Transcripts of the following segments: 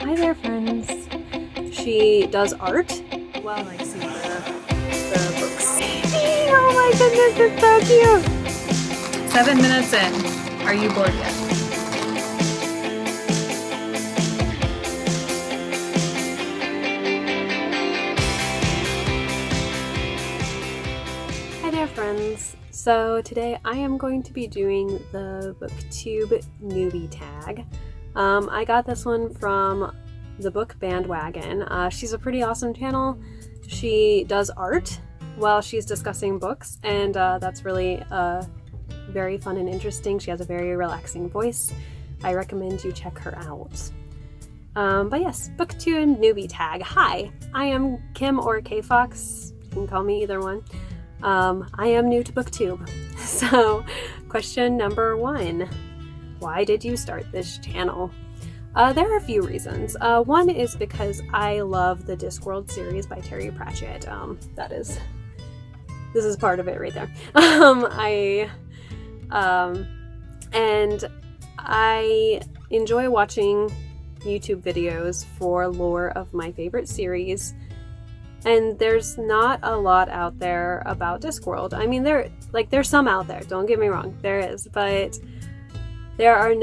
Hi there, friends. She does art. Well, like, see the books. Oh my goodness, it's so cute! 7 minutes in. Are you bored yet? Hi there, friends. So today I am going to be doing the Booktube Newbie tag. I got this one from the Book Bandwagon. She's a pretty awesome channel. She does art while she's discussing books, and that's really very fun and interesting. She has a very relaxing voice. I recommend you check her out. But yes, Booktube Newbie tag. Hi, I am Kim or Kfox. You can call me either one. I am new to Booktube. So, question number 1. Why did you start this channel? There are a few reasons. One is because I love the Discworld series by Terry Pratchett. This is part of it right there. And I enjoy watching YouTube videos for lore of my favorite series. And there's not a lot out there about Discworld. I mean, there's some out there, don't get me wrong, there is, but there aren't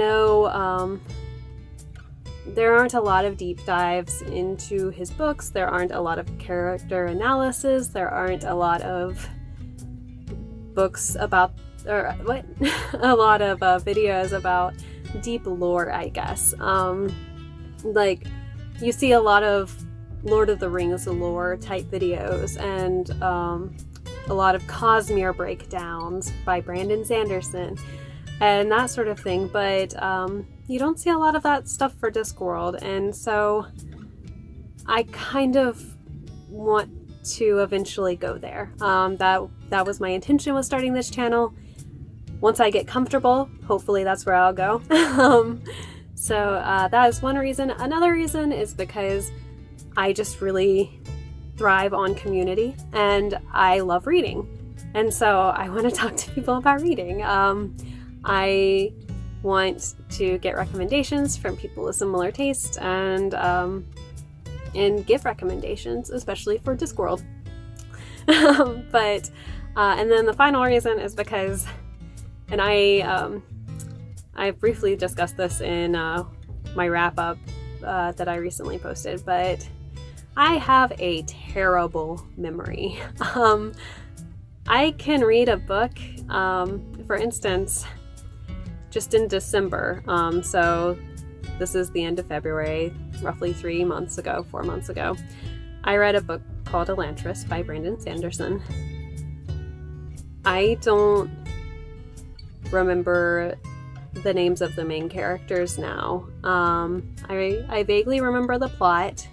a lot of deep dives into his books. There aren't a lot of character analysis. There aren't a lot of books about, a lot of videos about deep lore, I guess. Like, you see a lot of Lord of the Rings lore type videos and a lot of Cosmere breakdowns by Brandon Sanderson and that sort of thing, but you don't see a lot of that stuff for Discworld, and so I kind of want to eventually go there. That was my intention with starting this channel. Once I get comfortable, hopefully that's where I'll go. So that is one reason. Another reason is because I just really thrive on community and I love reading. And so I want to talk to people about reading. I want to get recommendations from people with similar taste and give recommendations, especially for Discworld. And then the final reason is because, and I briefly discussed this in my wrap-up that I recently posted, but I have a terrible memory. I can read a book, for instance, just in December. So this is the end of February, roughly 4 months ago. I read a book called Elantris by Brandon Sanderson. I don't remember the names of the main characters now. I vaguely remember the plot,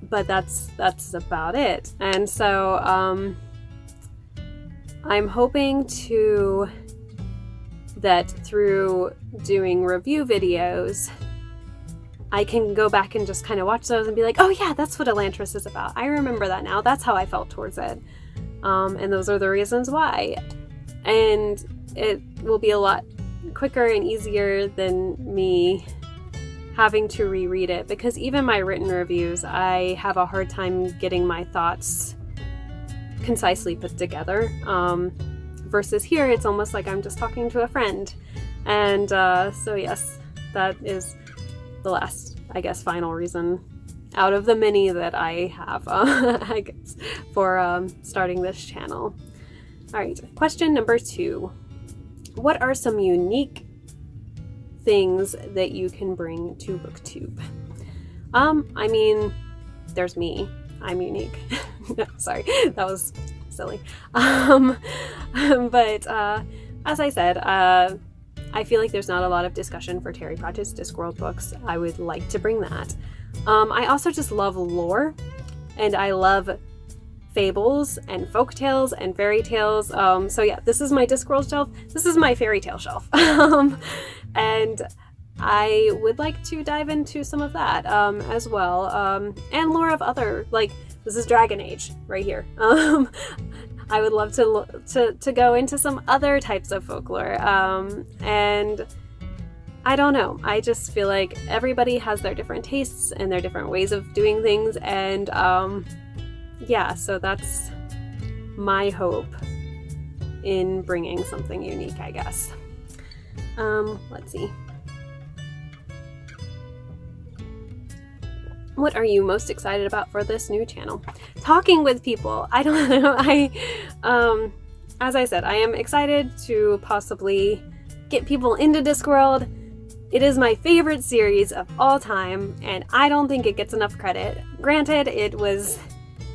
but that's about it. And so I'm hoping that through doing review videos, I can go back and just kind of watch those and be like, oh yeah, that's what Elantris is about. I remember that now. That's how I felt towards it. And those are the reasons why. And it will be a lot quicker and easier than me having to reread it, because even my written reviews, I have a hard time getting my thoughts concisely put together. Versus here, it's almost like I'm just talking to a friend. And so yes, that is the last, I guess, final reason out of the many that I have, I guess, for starting this channel. All right, question number 2. What are some unique things that you can bring to Booktube? I mean, there's me. I'm unique. No, sorry, that was silly. But as I said, I feel like there's not a lot of discussion for Terry Pratchett's Discworld books. I would like to bring that. I also just love lore, and I love fables and folk tales and fairy tales. So yeah, this is my Discworld shelf. This is my fairy tale shelf. And I would like to dive into some of that as well. And lore of other, like, this is Dragon Age right here. I would love to go into some other types of folklore. And I don't know. I just feel like everybody has their different tastes and their different ways of doing things, and yeah, so that's my hope in bringing something unique, I guess. Let's see. What are you most excited about for this new channel? Talking with people. I don't know. As I said, I am excited to possibly get people into Discworld. It is my favorite series of all time, and I don't think it gets enough credit. Granted, it was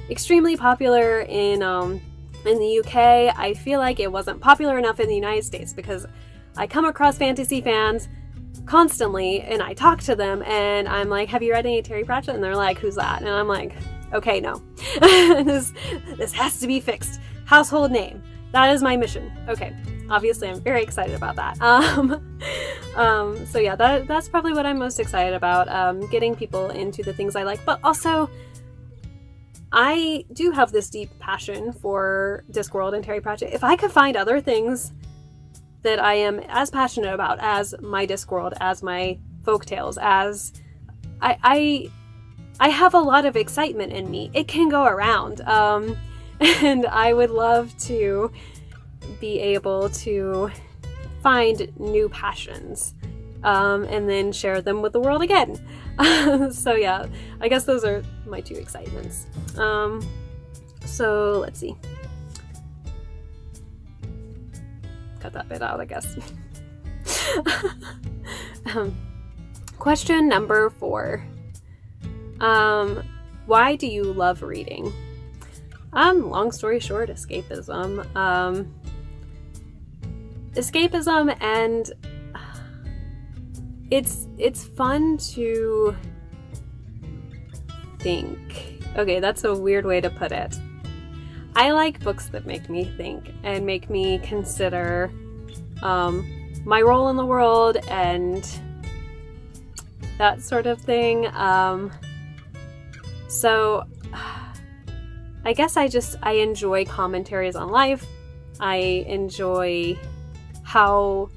extremely popular in the UK. I feel like it wasn't popular enough in the United States, because I come across fantasy fans constantly and I talk to them and I'm like, have you read any Terry Pratchett? And they're like, who's that? And I'm like, okay, no. this has to be fixed. Household name. That is my mission. Okay. Obviously, I'm very excited about that. So yeah, that's probably what I'm most excited about, getting people into the things I like. But also, I do have this deep passion for Discworld and Terry Pratchett. If I could find other things that I am as passionate about as my Discworld, as my folktales, as I have a lot of excitement in me. It can go around, and I would love to be able to find new passions, and then share them with the world again. So yeah, I guess those are my two excitements. So let's see. Cut that bit out, I guess. Question number 4. Why do you love reading? Long story short, escapism. Escapism, and it's fun to think. Okay, that's a weird way to put it. I like books that make me think and make me consider my role in the world and that sort of thing. So I guess I enjoy commentaries on life. I enjoy how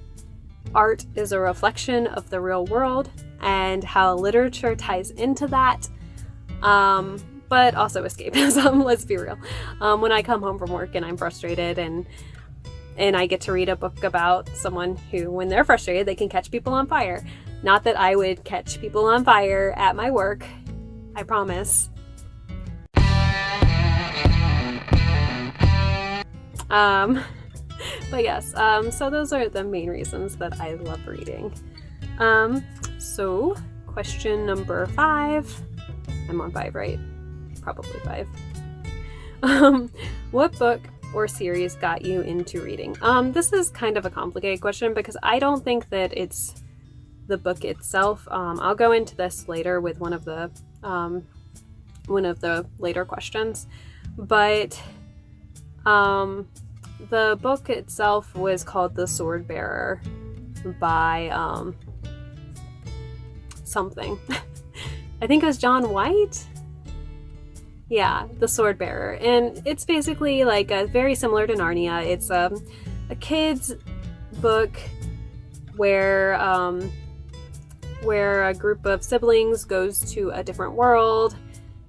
art is a reflection of the real world and how literature ties into that. But also escapism, let's be real. When I come home from work and I'm frustrated and I get to read a book about someone who, when they're frustrated, they can catch people on fire. Not that I would catch people on fire at my work, I promise. But yes, so those are the main reasons that I love reading. So question number 5. I'm on 5, right? Probably 5. What book or series got you into reading? This is kind of a complicated question because I don't think that it's the book itself. I'll go into this later with one of the later questions, but the book itself was called The Sword Bearer by something. I think it was John White. Yeah, The Sword Bearer. And it's basically like very similar to Narnia. It's a kid's book where a group of siblings goes to a different world,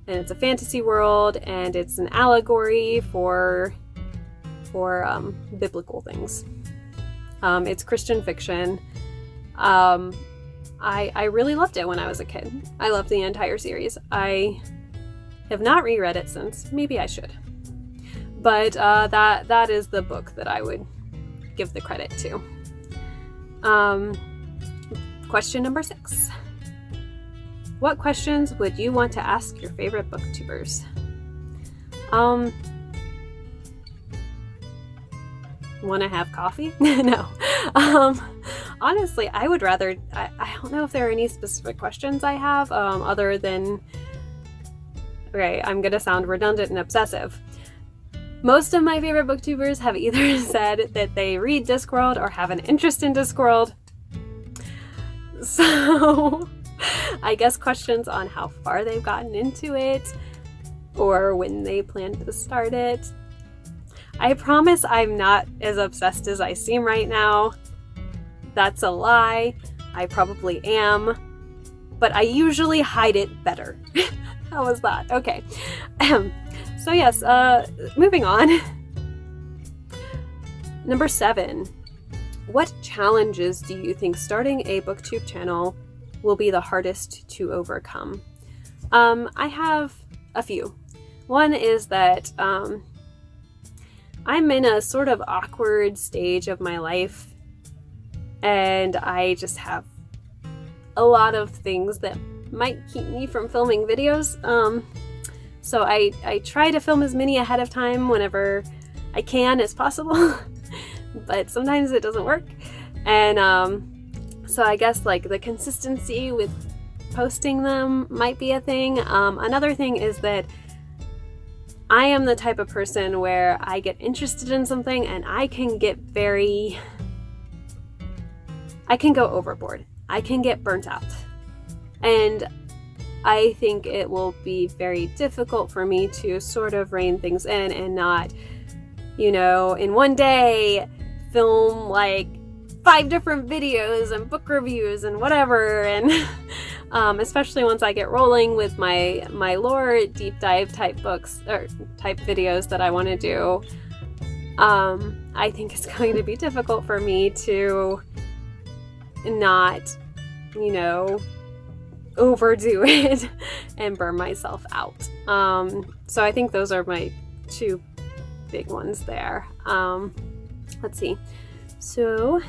and it's a fantasy world, and it's an allegory for biblical things. It's Christian fiction. I really loved it when I was a kid. I loved the entire series. I have not reread it since. Maybe I should. But that is the book that I would give the credit to. Question number 6. What questions would you want to ask your favorite booktubers? Want to have coffee? No. Honestly, I would rather... I don't know if there are any specific questions I have, other than... Okay, I'm going to sound redundant and obsessive. Most of my favorite booktubers have either said that they read Discworld or have an interest in Discworld. So, I guess questions on how far they've gotten into it, or when they plan to start it. I promise I'm not as obsessed as I seem right now. That's a lie. I probably am, but I usually hide it better. How was that? Okay. So yes, moving on. Number 7. What challenges do you think starting a booktube channel will be the hardest to overcome? I have a few. One is that I'm in a sort of awkward stage of my life, and I just have a lot of things that might keep me from filming videos. So I try to film as many ahead of time whenever I can as possible, but sometimes it doesn't work. And so I guess like the consistency with posting them might be a thing. Another thing is that I am the type of person where I get interested in something and I can go overboard. I can get burnt out. And I think it will be very difficult for me to sort of rein things in and not, in one day film like 5 different videos and book reviews and whatever. And especially once I get rolling with my lore deep dive type books or type videos that I want to do, I think it's going to be difficult for me to not, overdo it and burn myself out. So I think those are my 2 big ones there. Let's see. So,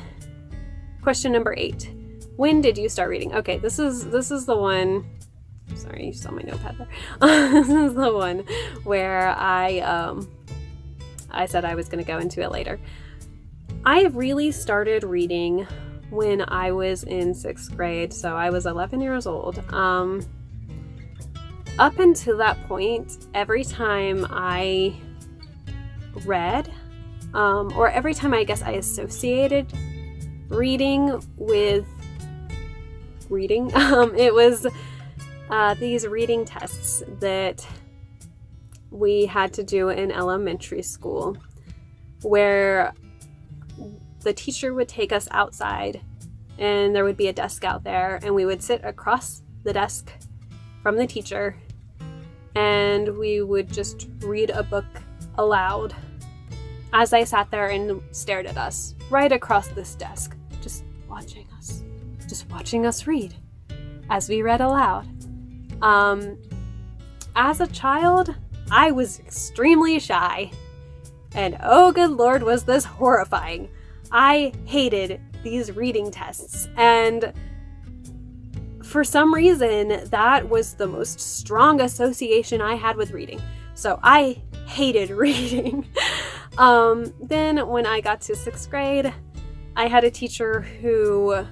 question number 8. When did you start reading? Okay, this is the one. Sorry, you saw my notepad there. This is the one where I said I was going to go into it later. I really started reading when I was in 6th grade, so I was 11 years old. Up until that point, every time I read, or every time I guess I associated reading with reading, it was these reading tests that we had to do in elementary school, where the teacher would take us outside and there would be a desk out there and we would sit across the desk from the teacher and we would just read a book aloud as they sat there and stared at us right across this desk, just watching us read as we read aloud. As a child, I was extremely shy, and oh good lord was this horrifying. I hated these reading tests, and for some reason that was the most strong association I had with reading. So I hated reading. Then when I got to 6th grade, I had a teacher who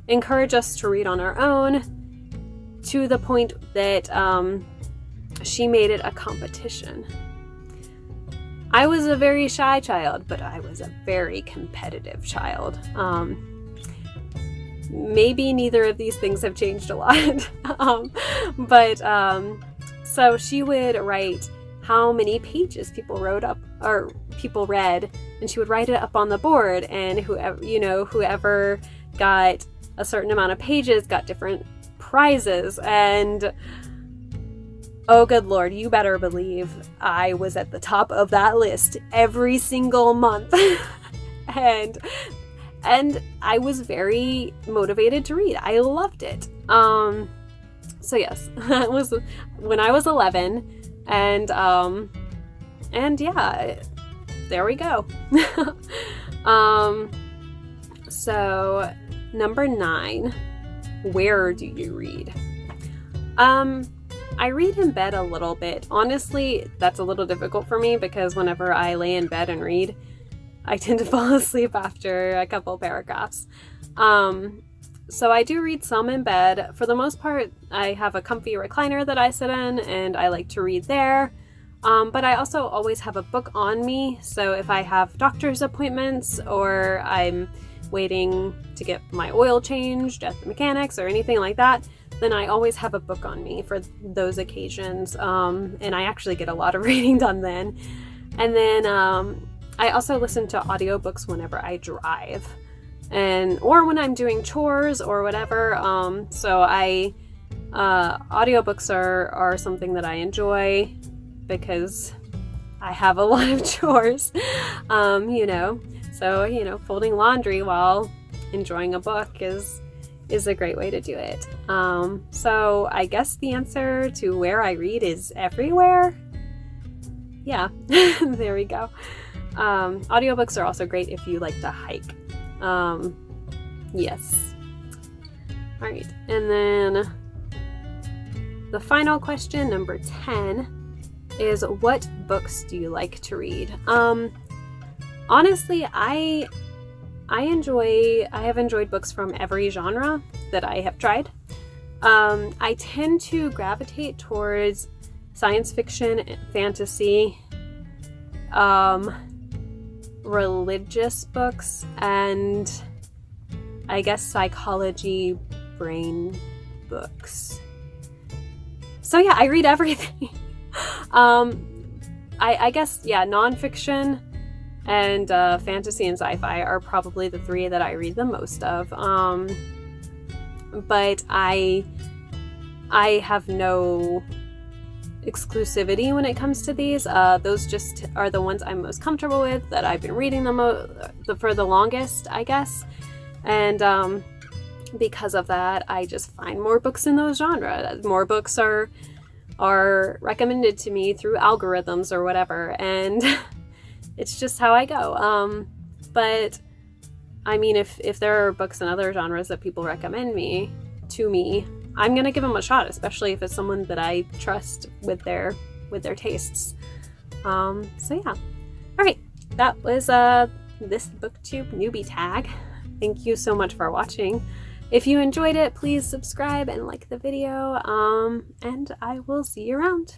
encouraged us to read on our own, to the point that she made it a competition. I was a very shy child, but I was a very competitive child. Maybe neither of these things have changed a lot. So she would write how many pages people read, and she would write it up on the board, and whoever got a certain amount of pages got different prizes. And oh good lord, you better believe I was at the top of that list every single month. and I was very motivated to read. I loved it. So yes, that was when I was 11, and yeah, there we go. So number 9, where do you read? I read in bed a little bit. Honestly, that's a little difficult for me because whenever I lay in bed and read, I tend to fall asleep after a couple paragraphs. So I do read some in bed. For the most part, I have a comfy recliner that I sit in and I like to read there. But I also always have a book on me. So if I have doctor's appointments or I'm waiting to get my oil changed at the mechanics or anything like that, then I always have a book on me for those occasions. And I actually get a lot of reading done then. And then I also listen to audiobooks whenever I drive. or when I'm doing chores or whatever. So audiobooks are something that I enjoy because I have a lot of chores, so folding laundry while enjoying a book is a great way to do it. So I guess the answer to where I read is everywhere. Yeah, there we go. Audiobooks are also great if you like to hike. Yes. All right, and then the final question, number 10, is what books do you like to read? Honestly, I have enjoyed books from every genre that I have tried. I tend to gravitate towards science fiction, fantasy, religious books, and I guess psychology, brain books. So yeah, I read everything. I guess, yeah, nonfiction and fantasy and sci-fi are probably the three that I read the most of. But I have no exclusivity when it comes to these. Those just are the ones I'm most comfortable with, that I've been reading for the longest, I guess. And because of that, I just find more books in those genres. More books are recommended to me through algorithms or whatever, and it's just how I go. But I mean, if there are books in other genres that people recommend to me, I'm gonna give them a shot, especially if it's someone that I trust with their tastes. So yeah. All right, that was this Booktube Newbie tag. Thank you so much for watching. If you enjoyed it, please subscribe and like the video, and I will see you around.